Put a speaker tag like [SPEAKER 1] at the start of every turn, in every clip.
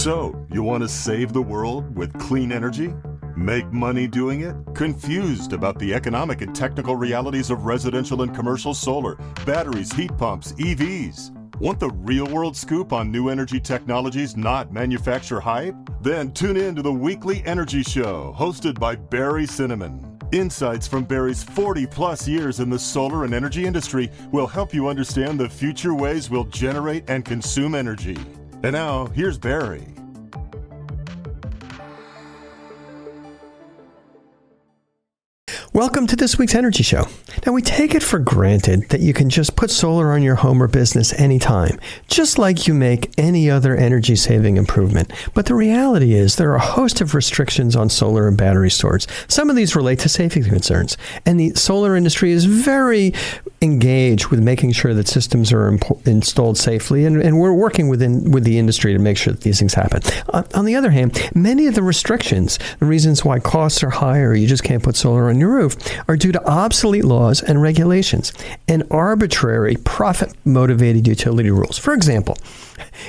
[SPEAKER 1] So, you want to save the world with clean energy? Make money doing it? Confused about the economic and technical realities of residential and commercial solar, batteries, heat pumps, EVs? Want the real-world scoop on new energy technologies, not manufacturer hype? Then tune in to the Weekly Energy Show, hosted by Barry Cinnamon. Insights from Barry's 40-plus years in the solar and energy industry will help you understand the future ways we'll generate and consume energy. And now, here's Barry.
[SPEAKER 2] Welcome to this week's Energy Show. Now, we take it for granted that you can just put solar on your home or business anytime, just like you make any other energy-saving improvement. But the reality is there are a host of restrictions on solar and battery storage. Some of these relate to safety concerns, and the solar industry is very engaged with making sure that systems are installed safely, and we're working with the industry to make sure that these things happen. On the other hand, many of the restrictions, the reasons why costs are higher, you just can't put solar on your roof, are due to obsolete laws and regulations and arbitrary profit-motivated utility rules. For example,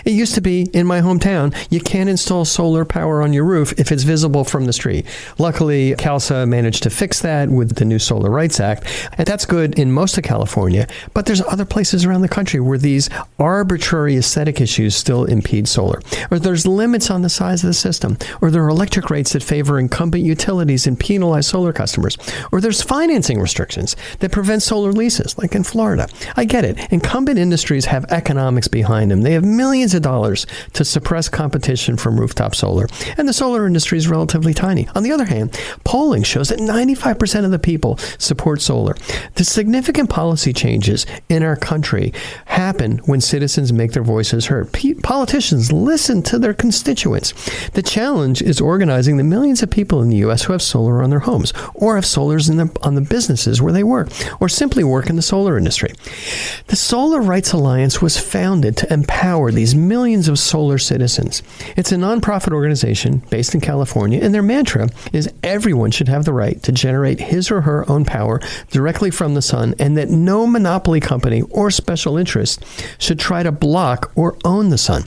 [SPEAKER 2] it used to be in my hometown, you can't install solar power on your roof if it's visible from the street. Luckily, CalSA managed to fix that with the new Solar Rights Act, and that's good in most of California, but there's other places around the country where these arbitrary aesthetic issues still impede solar. Or there's limits on the size of the system, or there are electric rates that favor incumbent utilities and penalize solar customers, or there's financing restrictions that prevent solar leases, like in Florida. I get it. Incumbent industries have economics behind them. They have millions of dollars to suppress competition from rooftop solar, and the solar industry is relatively tiny. On the other hand, polling shows that 95% of the people support solar. The significant policy changes in our country happen when citizens make their voices heard. Politicians listen to their constituents. The challenge is organizing the millions of people in the U.S. who have solar on their homes, or have solars on the businesses where they work, or simply work in the solar industry. The Solar Rights Alliance was founded to empower these millions of solar citizens. It's a nonprofit organization based in California, and their mantra is everyone should have the right to generate his or her own power directly from the sun, and that no monopoly company or special interest should try to block or own the sun.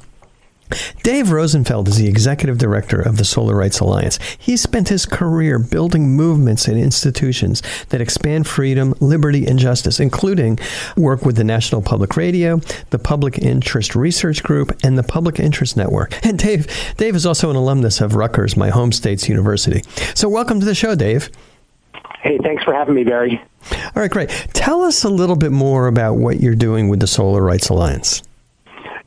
[SPEAKER 2] Dave Rosenfeld is the executive director of the Solar Rights Alliance. He spent his career building movements and institutions that expand freedom, liberty, and justice, including work with the National Public Radio, the Public Interest Research Group, and the Public Interest Network. And Dave is also an alumnus of Rutgers, my home state's university. So welcome to the show, Dave.
[SPEAKER 3] Hey, thanks for having me, Barry.
[SPEAKER 2] All right, great. Tell us a little bit more about what you're doing with the Solar Rights Alliance.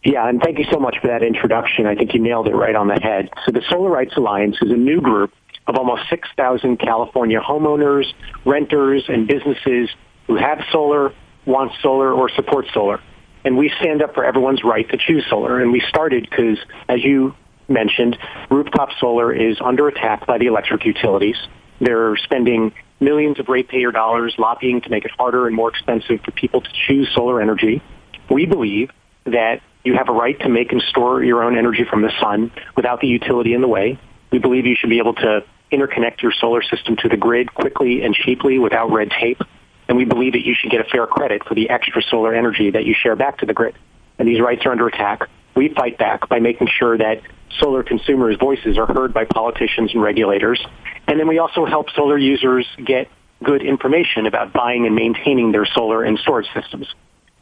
[SPEAKER 3] Yeah, and thank you so much for that introduction. I think you nailed it right on the head. So the Solar Rights Alliance is a new group of almost 6,000 California homeowners, renters, and businesses who have solar, want solar, or support solar. And we stand up for everyone's right to choose solar. And we started because, as you mentioned, rooftop solar is under attack by the electric utilities. They're spending millions of ratepayer dollars lobbying to make it harder and more expensive for people to choose solar energy. We believe that you have a right to make and store your own energy from the sun without the utility in the way. We believe you should be able to interconnect your solar system to the grid quickly and cheaply without red tape. And we believe that you should get a fair credit for the extra solar energy that you share back to the grid. And these rights are under attack. We fight back by making sure that solar consumers' voices are heard by politicians and regulators. And then we also help solar users get good information about buying and maintaining their solar and storage systems.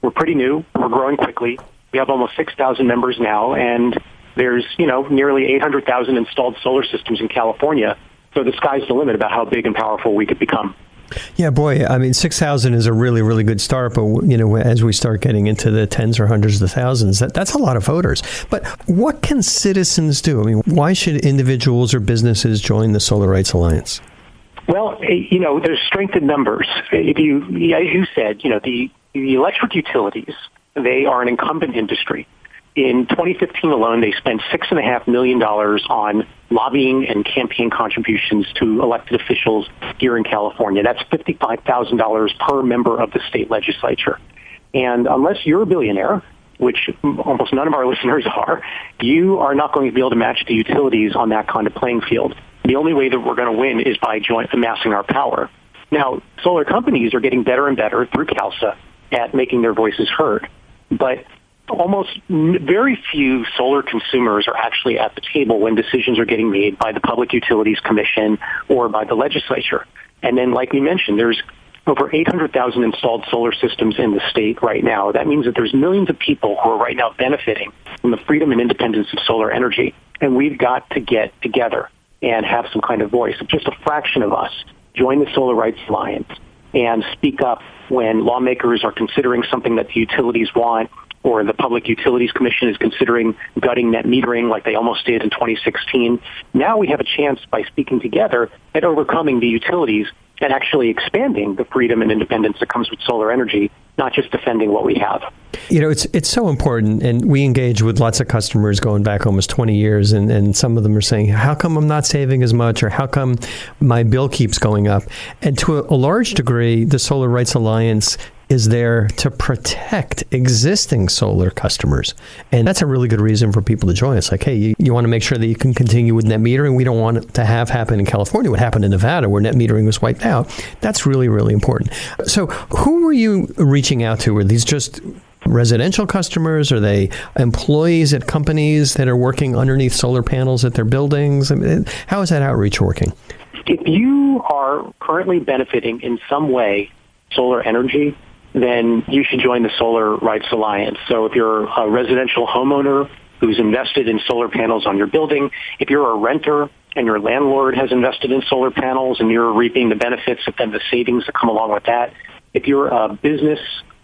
[SPEAKER 3] We're pretty new. We're growing quickly. We have almost 6,000 members now, and there's, nearly 800,000 installed solar systems in California. So the sky's the limit about how big and powerful we could become.
[SPEAKER 2] Yeah, boy, I mean, 6,000 is a really, really good start. But, as we start getting into the tens or hundreds of thousands, that's a lot of voters. But what can citizens do? I mean, why should individuals or businesses join the Solar Rights Alliance?
[SPEAKER 3] Well, there's strength in numbers. As you said, the electric utilities, they are an incumbent industry. In 2015 alone, they spent $6.5 million on lobbying and campaign contributions to elected officials here in California. That's $55,000 per member of the state legislature. And unless you're a billionaire, which almost none of our listeners are, you are not going to be able to match the utilities on that kind of playing field. The only way that we're going to win is by amassing our power. Now, solar companies are getting better and better through CalSA at making their voices heard. But very few solar consumers are actually at the table when decisions are getting made by the Public Utilities Commission or by the legislature. And then, like we mentioned, there's over 800,000 installed solar systems in the state right now. That means that there's millions of people who are right now benefiting from the freedom and independence of solar energy. And we've got to get together and have some kind of voice. If just a fraction of us join the Solar Rights Alliance and speak up when lawmakers are considering something that the utilities want, or the Public Utilities Commission is considering gutting net metering like they almost did in 2016. Now we have a chance by speaking together at overcoming the utilities and actually expanding the freedom and independence that comes with solar energy, not just defending what we have.
[SPEAKER 2] You know, it's so important, and we engage with lots of customers going back almost 20 years, and some of them are saying, how come I'm not saving as much, or how come my bill keeps going up? And to a large degree, the Solar Rights Alliance is there to protect existing solar customers. And that's a really good reason for people to join. It's like, hey, you want to make sure that you can continue with net metering. We don't want it to have happen in California, what happened in Nevada, where net metering was wiped out. That's really, really important. So who were you reaching out to? Were these just residential customers? Are they employees at companies that are working underneath solar panels at their buildings? I mean, how is that outreach working?
[SPEAKER 3] If you are currently benefiting in some way solar energy, then you should join the Solar Rights Alliance. So if you're a residential homeowner who's invested in solar panels on your building, if you're a renter and your landlord has invested in solar panels and you're reaping the benefits and then the savings that come along with that, if you're a business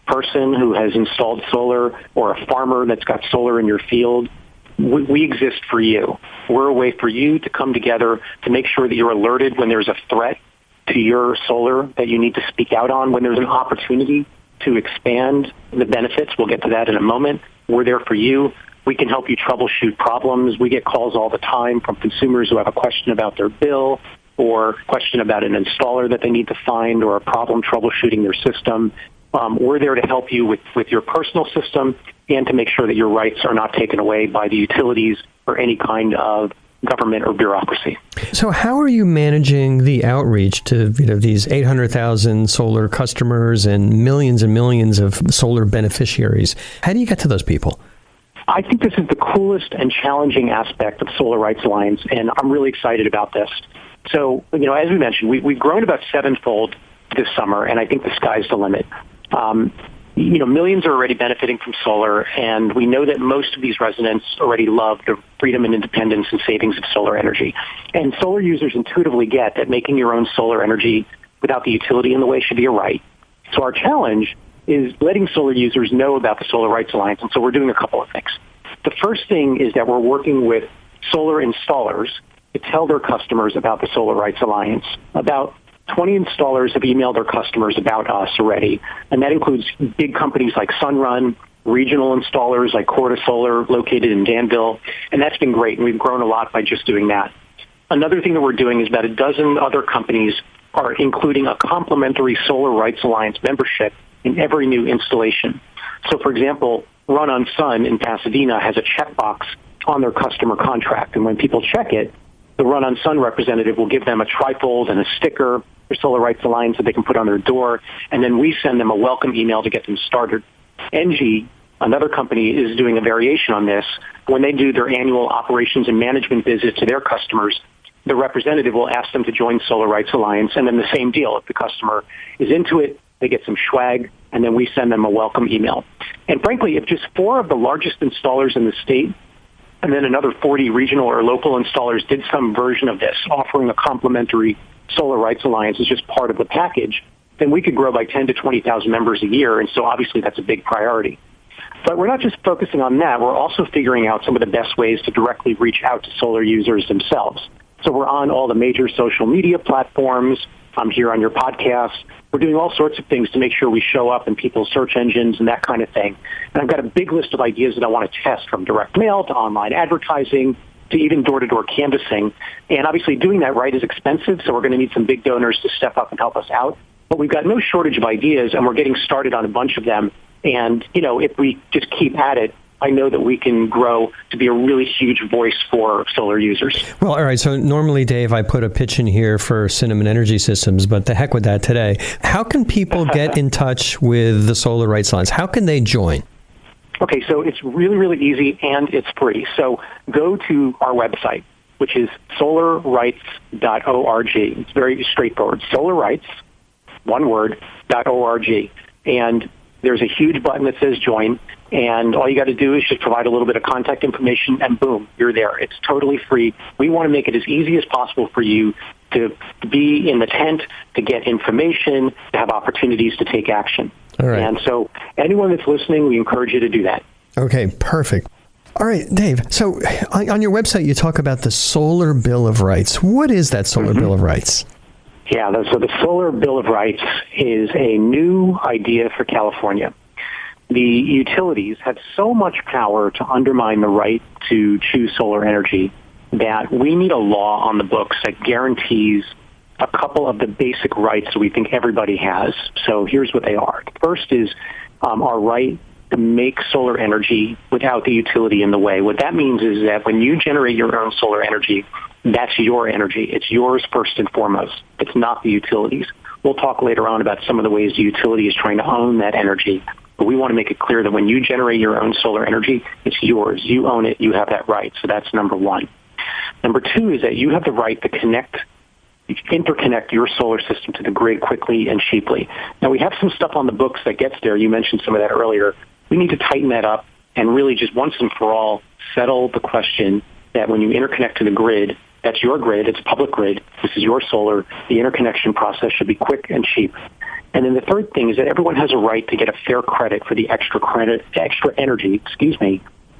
[SPEAKER 3] person who has installed solar or a farmer that's got solar in your field, we exist for you. We're a way for you to come together to make sure that you're alerted when there's a threat to your solar that you need to speak out on, when there's an opportunity to expand the benefits. We'll get to that in a moment. We're there for you. We can help you troubleshoot problems. We get calls all the time from consumers who have a question about their bill or a question about an installer that they need to find or a problem troubleshooting their system. We're there to help you with your personal system and to make sure that your rights are not taken away by the utilities or any kind of government or bureaucracy.
[SPEAKER 2] So how are you managing the outreach to these 800,000 solar customers and millions of solar beneficiaries? How do you get to those people?
[SPEAKER 3] I think this is the coolest and challenging aspect of Solar Rights Alliance, and I'm really excited about this. So, as we mentioned, we've grown about sevenfold this summer, and I think the sky's the limit. Millions are already benefiting from solar, and we know that most of these residents already love the freedom and independence and savings of solar energy. And solar users intuitively get that making your own solar energy without the utility in the way should be a right. So our challenge is letting solar users know about the Solar Rights Alliance, and so we're doing a couple of things. The first thing is that we're working with solar installers to tell their customers about the Solar Rights Alliance. About 20 installers have emailed their customers about us already, and that includes big companies like Sunrun, regional installers like Corda Solar located in Danville, and that's been great, and we've grown a lot by just doing that. Another thing that we're doing is about a dozen other companies are including a complimentary Solar Rights Alliance membership in every new installation. So, for example, Run on Sun in Pasadena has a checkbox on their customer contract, and when people check it, the Run on Sun representative will give them a trifold and a sticker for Solar Rights Alliance that they can put on their door, and then we send them a welcome email to get them started. NG, another company, is doing a variation on this. When they do their annual operations and management visit to their customers, the representative will ask them to join Solar Rights Alliance, and then the same deal. If the customer is into it, they get some swag, and then we send them a welcome email. And frankly, if just 4 of the largest installers in the state and then another 40 regional or local installers did some version of this, offering a complimentary Solar Rights Alliance as just part of the package, then we could grow by 10 to 20,000 members a year, and so obviously that's a big priority. But we're not just focusing on that. We're also figuring out some of the best ways to directly reach out to solar users themselves. So we're on all the major social media platforms. I'm here on your podcast. We're doing all sorts of things to make sure we show up in people's search engines and that kind of thing. And I've got a big list of ideas that I want to test, from direct mail to online advertising to even door-to-door canvassing. And obviously doing that right is expensive, so we're going to need some big donors to step up and help us out. But we've got no shortage of ideas, and we're getting started on a bunch of them. And, if we just keep at it, I know that we can grow to be a really huge voice for solar users.
[SPEAKER 2] Well, all right. So normally, Dave, I put a pitch in here for Cinnamon Energy Systems, but the heck with that today. How can people get in touch with the Solar Rights Alliance? How can they join?
[SPEAKER 3] Okay, so it's really, really easy and it's free. So go to our website, which is solarrights.org. It's very straightforward. Solarrights, one word, .org. And there's a huge button that says join. And all you got to do is just provide a little bit of contact information and boom, you're there. It's totally free. We want to make it as easy as possible for you to be in the tent, to get information, to have opportunities to take action.
[SPEAKER 2] All right.
[SPEAKER 3] And so anyone that's listening, we encourage you to do that.
[SPEAKER 2] Okay, perfect. All right, Dave, so on your website, you talk about the Solar Bill of Rights. What is that Solar Bill of Rights?
[SPEAKER 3] Yeah, so the Solar Bill of Rights is a new idea for California. The utilities have so much power to undermine the right to choose solar energy that we need a law on the books that guarantees a couple of the basic rights that we think everybody has. So here's what they are. First is our right to make solar energy without the utility in the way. What that means is that when you generate your own solar energy, that's your energy. It's yours first and foremost. It's not the utilities. We'll talk later on about some of the ways the utility is trying to own that energy. But we want to make it clear that when you generate your own solar energy, it's yours. You own it. You have that right. So that's number one. Number two is that you have the right to interconnect your solar system to the grid quickly and cheaply. Now, we have some stuff on the books that gets there. You mentioned some of that earlier. We need to tighten that up and really just once and for all settle the question that when you interconnect to the grid, that's your grid. It's a public grid. This is your solar. The interconnection process should be quick and cheap. And then the third thing is that everyone has a right to get a fair credit for the extra energy,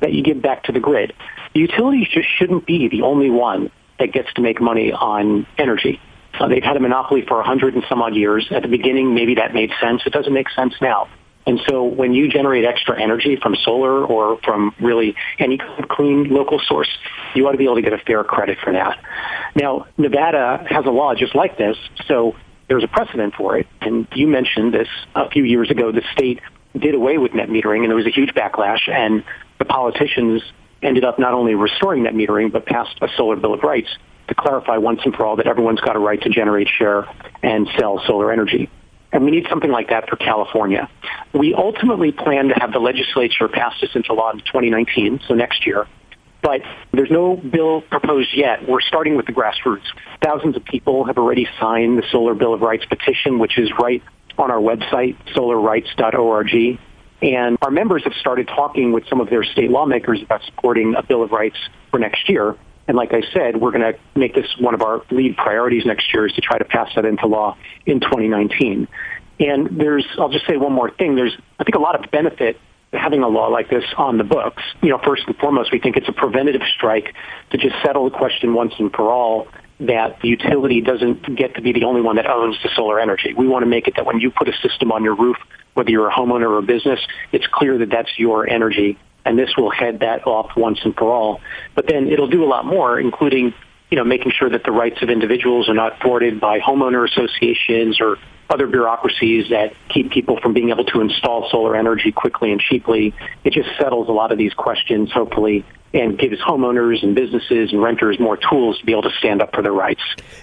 [SPEAKER 3] that you give back to the grid. The utilities just shouldn't be the only one that gets to make money on energy. They've had a monopoly for 100 and some odd years. At the beginning, maybe that made sense. It doesn't make sense now. And so when you generate extra energy from solar or from really any kind of clean local source, you ought to be able to get a fair credit for that. Now, Nevada has a law just like this, so there's a precedent for it. And you mentioned this a few years ago. The state did away with net metering, and there was a huge backlash, and the politicians ended up not only restoring net metering, but passed a solar bill of rights to clarify once and for all that everyone's got a right to generate, share, and sell solar energy. And we need something like that for California. We ultimately plan to have the legislature pass this into law in 2019, so next year. But there's no bill proposed yet. We're starting with the grassroots. Thousands of people have already signed the Solar Bill of Rights petition, which is right on our website, solarrights.org. And our members have started talking with some of their state lawmakers about supporting a Bill of Rights for next year. And like I said, we're going to make this one of our lead priorities next year is to try to pass that into law in 2019. And I'll just say one more thing. There's, I think, a lot of benefit to having a law like this on the books. First and foremost, we think it's a preventative strike to just settle the question once and for all that the utility doesn't get to be the only one that owns the solar energy. We want to make it that when you put a system on your roof, whether you're a homeowner or a business, it's clear that that's your energy. And this will head that off once and for all. But then it'll do a lot more, including, making sure that the rights of individuals are not thwarted by homeowner associations or other bureaucracies that keep people from being able to install solar energy quickly and cheaply. It just settles a lot of these questions, hopefully, and gives homeowners and businesses and renters more tools to be able to stand up for their rights.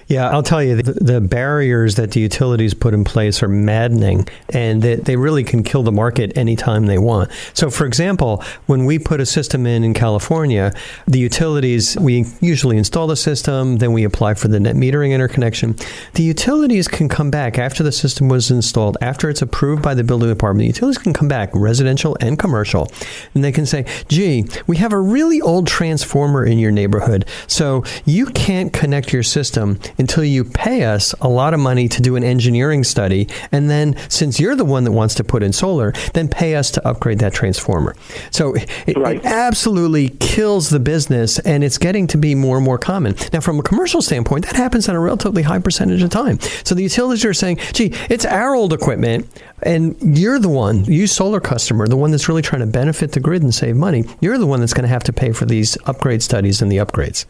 [SPEAKER 2] Yeah, I'll tell you, the barriers that the utilities put in place are maddening, and they really can kill the market anytime they want. So, for example, when we put a system in California, the utilities, we usually install the system, then we apply for the net metering interconnection. The utilities can come back after the system was installed, after it's approved by the building department. The utilities can come back, residential and commercial, and they can say, gee, we have a really old transformer in your neighborhood, so you can't connect your system until you pay us a lot of money to do an engineering study, and then since you're the one that wants to put in solar, then pay us to upgrade that transformer. So it absolutely kills the business, and it's getting to be more and more common. Now, from a commercial standpoint, that happens on a relatively high percentage of time. So the utilities are saying, gee, it's our old equipment, and you're the one, you solar customer, the one that's really trying to benefit the grid and save money, you're the one that's going to have to pay for these upgrade studies and the upgrades.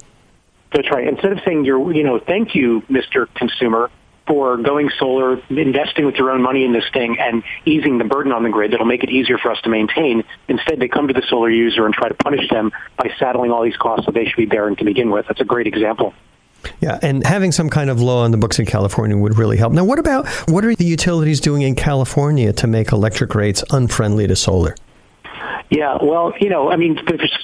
[SPEAKER 3] That's right. Instead of saying, thank you, Mr. Consumer, for going solar, investing with your own money in this thing and easing the burden on the grid that'll make it easier for us to maintain, instead they come to the solar user and try to punish them by saddling all these costs that they should be bearing to begin with. That's a great example.
[SPEAKER 2] Yeah, and having some kind of law on the books in California would really help. Now, what are the utilities doing in California to make electric rates unfriendly to solar?
[SPEAKER 3] Yeah, well,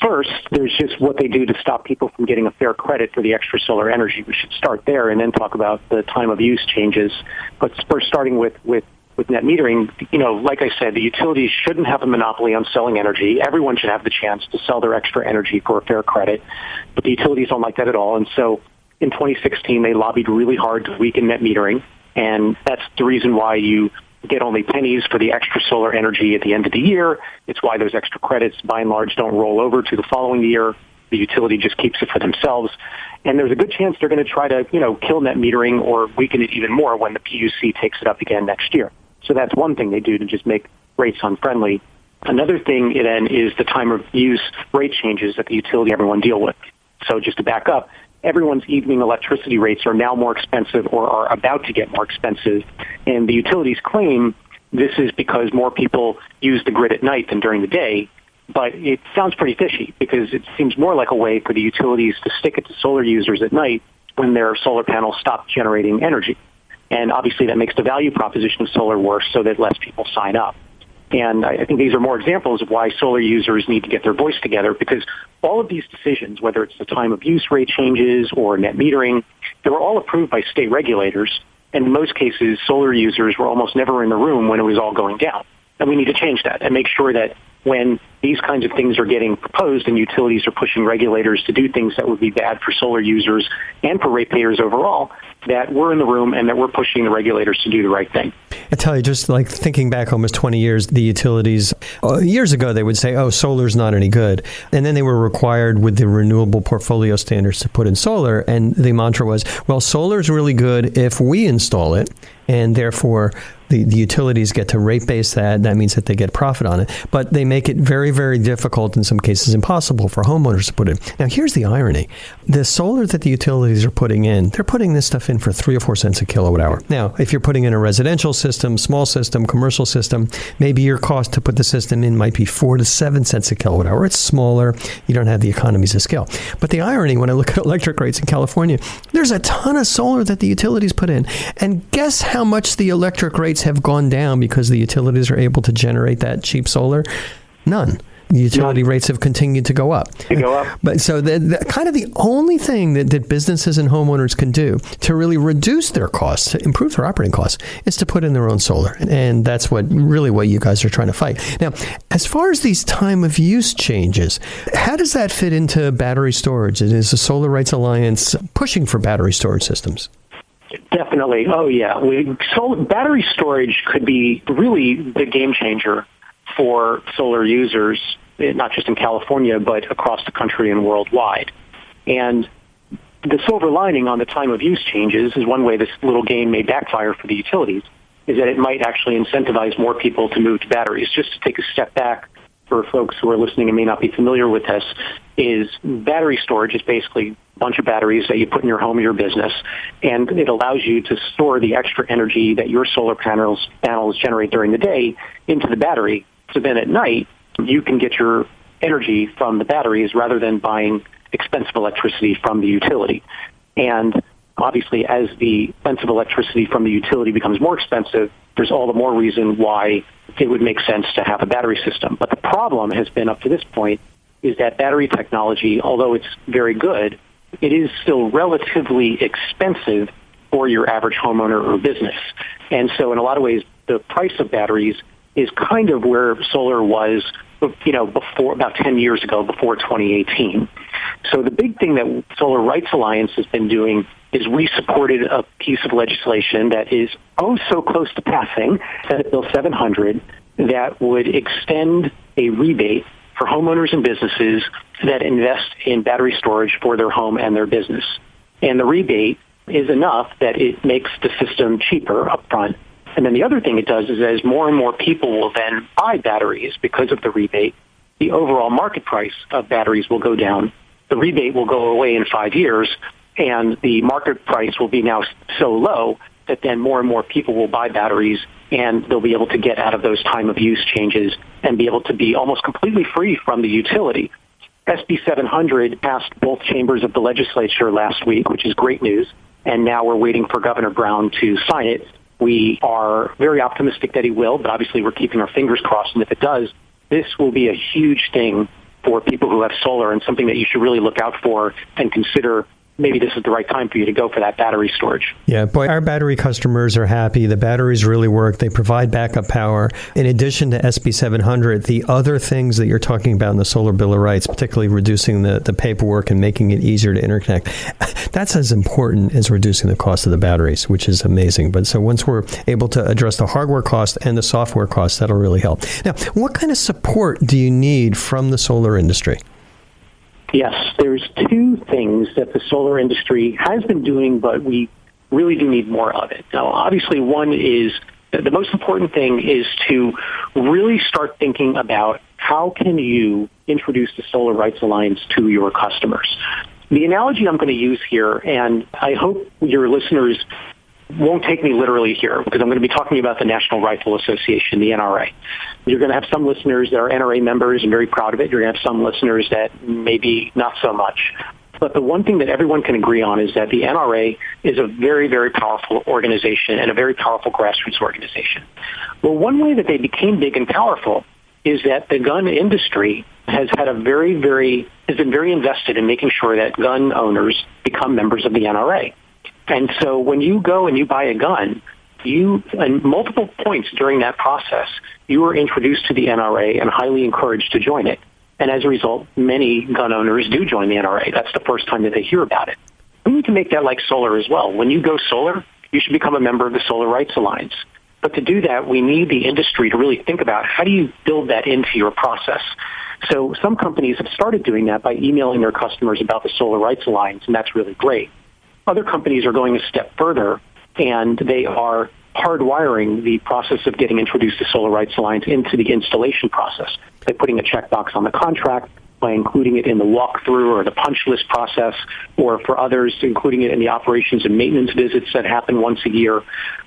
[SPEAKER 3] first, there's just what they do to stop people from getting a fair credit for the extra solar energy. We should start there and then talk about the time of use changes. But first, starting with net metering, like I said, the utilities shouldn't have a monopoly on selling energy. Everyone should have the chance to sell their extra energy for a fair credit. But the utilities don't like that at all. And so in 2016, they lobbied really hard to weaken net metering. And that's the reason why you get only pennies for the extra solar energy at the end of the year. It's why those extra credits, by and large, don't roll over to the following year. The utility just keeps it for themselves. And there's a good chance they're going to try to, kill net metering or weaken it even more when the PUC takes it up again next year. So that's one thing they do to just make rates unfriendly. Another thing then is the time of use rate changes that the utility everyone deal with. So just to back up, everyone's evening electricity rates are now more expensive or are about to get more expensive. And the utilities claim this is because more people use the grid at night than during the day. But it sounds pretty fishy because it seems more like a way for the utilities to stick it to solar users at night when their solar panels stop generating energy. And obviously that makes the value proposition of solar worse so that less people sign up. And I think these are more examples of why solar users need to get their voice together, because all of these decisions, whether it's the time of use rate changes or net metering, they were all approved by state regulators. And in most cases, solar users were almost never in the room when it was all going down. And we need to change that and make sure that when these kinds of things are getting proposed and utilities are pushing regulators to do things that would be bad for solar users and for ratepayers overall, that we're in the room and that we're pushing the regulators to do the right thing.
[SPEAKER 2] I tell you, just like thinking back almost 20 years, the utilities, years ago, they would say, oh, solar's not any good. And then they were required with the renewable portfolio standards to put in solar. And the mantra was, well, solar's really good if we install it. And therefore, the utilities get to rate base that. That means that they get profit on it. But they make it very, very difficult, in some cases impossible, for homeowners to put in. Now, here's the irony. The solar that the utilities are putting in, they're putting this stuff in for 3 or 4 cents a kilowatt hour. Now, if you're putting in a residential system, small system, commercial system, maybe your cost to put the system in might be 4 to 7 cents a kilowatt hour. It's smaller. You don't have the economies of scale. But the irony, when I look at electric rates in California, there's a ton of solar that the utilities put in. And guess how much the electric rates have gone down because the utilities are able to generate that cheap solar? None. Utility rates have continued to go up. But so the kind of the only thing that businesses and homeowners can do to really reduce their costs, to improve their operating costs, is to put in their own solar. And that's what you guys are trying to fight. Now, as far as these time of use changes, how does that fit into battery storage? Is the Solar Rights Alliance pushing for battery storage systems?
[SPEAKER 3] Definitely. Oh, yeah. So battery storage could be really the game changer for solar users, not just in California, but across the country and worldwide. And the silver lining on the time of use changes is one way this little game may backfire for the utilities, is that it might actually incentivize more people to move to batteries. Just to take a step back for folks who are listening and may not be familiar with this, is battery storage is basically a bunch of batteries that you put in your home or your business, and it allows you to store the extra energy that your solar panels generate during the day into the battery. So then at night, you can get your energy from the batteries rather than buying expensive electricity from the utility. And obviously, as the expensive electricity from the utility becomes more expensive, there's all the more reason why it would make sense to have a battery system. But the problem has been, up to this point, is that battery technology, although it's very good, it is still relatively expensive for your average homeowner or business. And so in a lot of ways, the price of batteries is kind of where solar was, before about 10 years ago, before 2018. So the big thing that Solar Rights Alliance has been doing is we supported a piece of legislation that is so close to passing, Senate Bill 700, that would extend a rebate for homeowners and businesses that invest in battery storage for their home and their business. And the rebate is enough that it makes the system cheaper upfront. And then the other thing it does is as more and more people will then buy batteries because of the rebate, the overall market price of batteries will go down. The rebate will go away in 5 years, and the market price will be now so low that then more and more people will buy batteries, and they'll be able to get out of those time of use changes and be able to be almost completely free from the utility. SB 700 passed both chambers of the legislature last week, which is great news, and now we're waiting for Governor Brown to sign it. We are very optimistic that he will, but obviously we're keeping our fingers crossed, and if it does, this will be a huge thing for people who have solar and something that you should really look out for and consider. Maybe this is the right time for you to go for that battery storage.
[SPEAKER 2] Yeah, boy, our battery customers are happy. The batteries really work. They provide backup power. In addition to SB 700, the other things that you're talking about in the solar bill of rights, particularly reducing the paperwork and making it easier to interconnect, that's as important as reducing the cost of the batteries, which is amazing. But so once we're able to address the hardware cost and the software cost, that'll really help. Now, what kind of support do you need from the solar industry?
[SPEAKER 3] Yes, there's two things that the solar industry has been doing, but we really do need more of it. Now, obviously, one is the most important thing is to really start thinking about how can you introduce the Solar Rights Alliance to your customers. The analogy I'm going to use here, and I hope your listeners won't take me literally here because I'm going to be talking about the National Rifle Association, the NRA. You're going to have some listeners that are NRA members and very proud of it. You're going to have some listeners that maybe not so much. But the one thing that everyone can agree on is that the NRA is a very, very powerful organization and a very powerful grassroots organization. Well, one way that they became big and powerful is that the gun industry has had has been very invested in making sure that gun owners become members of the NRA. And so when you go and you buy a gun, at multiple points during that process, you are introduced to the NRA and highly encouraged to join it. And as a result, many gun owners do join the NRA. That's the first time that they hear about it. We need to make that like solar as well. When you go solar, you should become a member of the Solar Rights Alliance. But to do that, we need the industry to really think about how do you build that into your process. So some companies have started doing that by emailing their customers about the Solar Rights Alliance, and that's really great. Other companies are going a step further, and they are hardwiring the process of getting introduced to Solar Rights Alliance into the installation process by putting a checkbox on the contract, by including it in the walkthrough or the punch list process, or for others, including it in the operations and maintenance visits that happen once a year.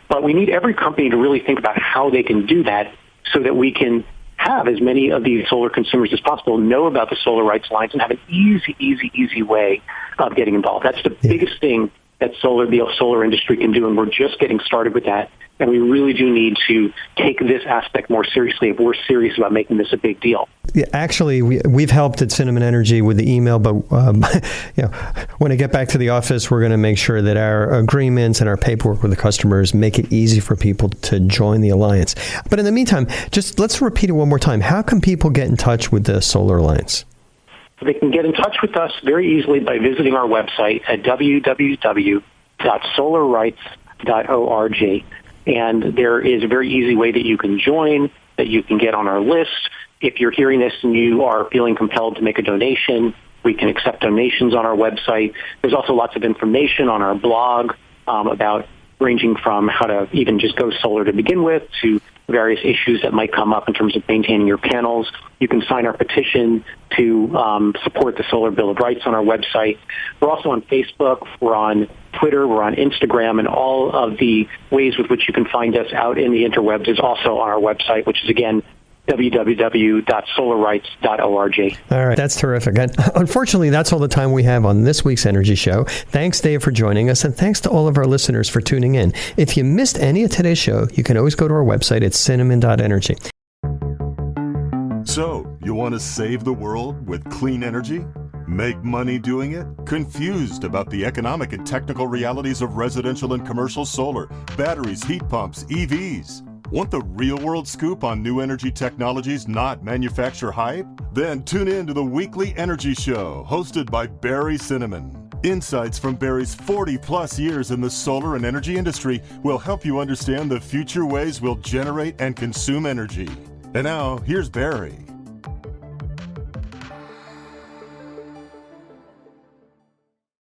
[SPEAKER 3] But we need every company to really think about how they can do that so that we can have as many of these solar consumers as possible know about the Solar Rights Alliance and have an easy way of getting involved. That's the biggest thing that the solar industry can do, and we're just getting started with that. And we really do need to take this aspect more seriously if we're serious about making this a big deal.
[SPEAKER 2] Yeah, actually, we've helped at Cinnamon Energy with the email, but when I get back to the office, we're going to make sure that our agreements and our paperwork with the customers make it easy for people to join the alliance. But in the meantime, just let's repeat it one more time. How can people get in touch with the Solar Alliance?
[SPEAKER 3] They can get in touch with us very easily by visiting our website at www.solarrights.org. And there is a very easy way that you can join, that you can get on our list. If you're hearing this and you are feeling compelled to make a donation, we can accept donations on our website. There's also lots of information on our blog about ranging from how to even just go solar to begin with to various issues that might come up in terms of maintaining your panels. You can sign our petition to support the Solar Bill of Rights on our website. We're also on Facebook. We're on Twitter. We're on Instagram. And all of the ways with which you can find us out in the interwebs is also on our website, which is, again, www.solarrights.org.
[SPEAKER 2] All right, that's terrific. And unfortunately, that's all the time we have on this week's Energy Show. Thanks, Dave, for joining us, and thanks to all of our listeners for tuning in. If you missed any of today's show, you can always go to our website at cinnamon.energy.
[SPEAKER 1] So, you want to save the world with clean energy? Make money doing it? Confused about the economic and technical realities of residential and commercial solar, batteries, heat pumps, EVs? Want the real-world scoop on new energy technologies, not manufacturer hype? Then tune in to the Weekly Energy Show, hosted by Barry Cinnamon. Insights from Barry's 40-plus years in the solar and energy industry will help you understand the future ways we'll generate and consume energy. And now, here's Barry.